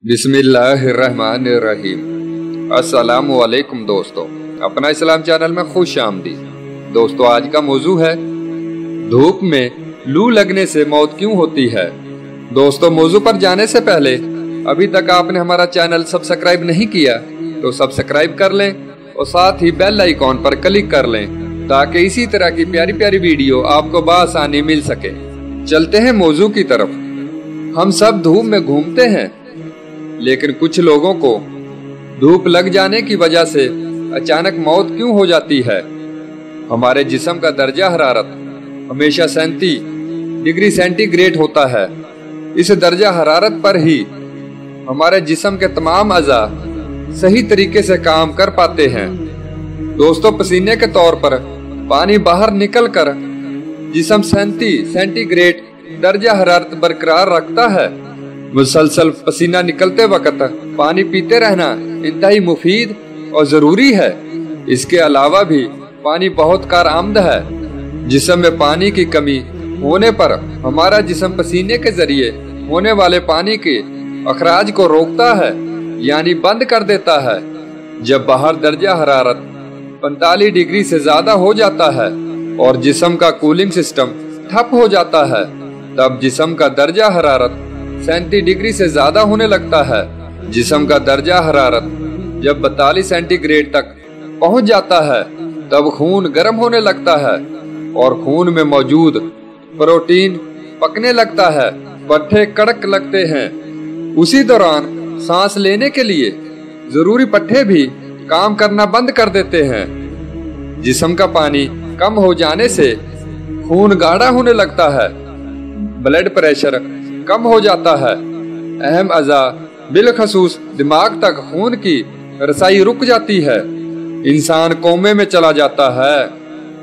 बिस्मिल्लाहिर्रहमानिर्रहीम। अस्सलामु अलैकुम दोस्तों, अपना इस्लाम चैनल में खुश आमदीद। दोस्तों, आज का मौजू है धूप में लू लगने से मौत क्यों होती है। दोस्तों, मौजू पर जाने से पहले अभी तक आपने हमारा चैनल सब्सक्राइब नहीं किया तो सब्सक्राइब कर लें और साथ ही बेल आइकॉन पर क्लिक कर लें ताकि इसी तरह की प्यारी प्यारी वीडियो आपको बआसानी मिल सके। चलते हैं मौजू की तरफ। हम सब धूप में घूमते हैं, लेकिन कुछ लोगों को धूप लग जाने की वजह से अचानक मौत क्यों हो जाती है। हमारे जिस्म का दर्जा हरारत हमेशा 37 डिग्री सेंटीग्रेड होता है। इस दर्जा हरारत पर ही हमारे जिस्म के तमाम अज़ा सही तरीके से काम कर पाते हैं। दोस्तों, पसीने के तौर पर पानी बाहर निकल कर जिस्म 37 सेंटीग्रेड दर्जा हरारत बरकरार रखता है। मुसलसल पसीना निकलते वक्त पानी पीते रहना इंतहाई मुफीद और जरूरी है। इसके अलावा भी पानी बहुत कारआमद है। जिस्म में पानी की कमी होने पर हमारा जिस्म पसीने के जरिए होने वाले पानी के अखराज को रोकता है, यानी बंद कर देता है। जब बाहर दर्जा हरारत 45 डिग्री से ज्यादा हो जाता है और जिस्म का कूलिंग सिस्टम ठप हो जाता है, तब जिस्म का दर्जा हरारत 37 डिग्री से ज्यादा होने लगता है। जिस्म का दर्जा हरारत जब 42 सेंटीग्रेड तक पहुंच जाता है, तब खून गर्म होने लगता है और खून में मौजूद प्रोटीन पकने लगता है, पट्टे कड़क लगते हैं। उसी दौरान सांस लेने के लिए जरूरी पट्टे भी काम करना बंद कर देते हैं। जिस्म का पानी कम हो जाने से खून गाढ़ा होने लगता है, ब्लड प्रेशर कम हो जाता है, अहम अज़ा बिलखसूस दिमाग तक खून की रसाई रुक जाती है। इंसान कोमे में चला जाता है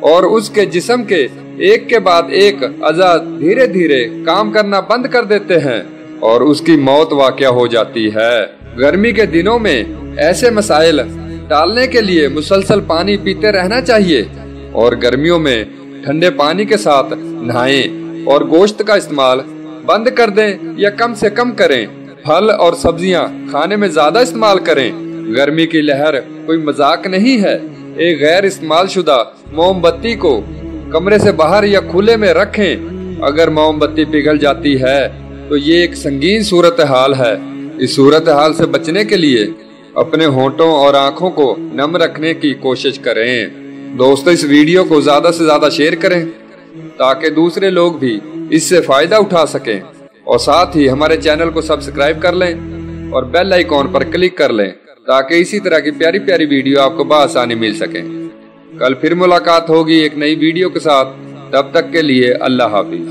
और उसके जिस्म के एक के बाद एक अज़ा धीरे धीरे काम करना बंद कर देते हैं और उसकी मौत वाक़या हो जाती है। गर्मी के दिनों में ऐसे मसाइल टालने के लिए मुसलसल पानी पीते रहना चाहिए और गर्मियों में ठंडे पानी के साथ नहाएं और गोश्त का इस्तेमाल बंद कर दें या कम से कम करें। फल और सब्जियां खाने में ज्यादा इस्तेमाल करें। गर्मी की लहर कोई मजाक नहीं है। एक गैर इस्तेमाल शुदा मोमबत्ती को कमरे से बाहर या खुले में रखें। अगर मोमबत्ती पिघल जाती है तो ये एक संगीन सूरत हाल है। इस सूरत हाल से बचने के लिए अपने होंठों और आंखों को नम रखने की कोशिश करें। दोस्तों, इस वीडियो को ज्यादा से ज्यादा शेयर करें ताकि दूसरे लोग भी इससे फायदा उठा सकें और साथ ही हमारे चैनल को सब्सक्राइब कर लें और बेल आइकॉन पर क्लिक कर लें ताकि इसी तरह की प्यारी प्यारी वीडियो आपको बआसानी मिल सके। कल फिर मुलाकात होगी एक नई वीडियो के साथ। तब तक के लिए अल्लाह हाफिज।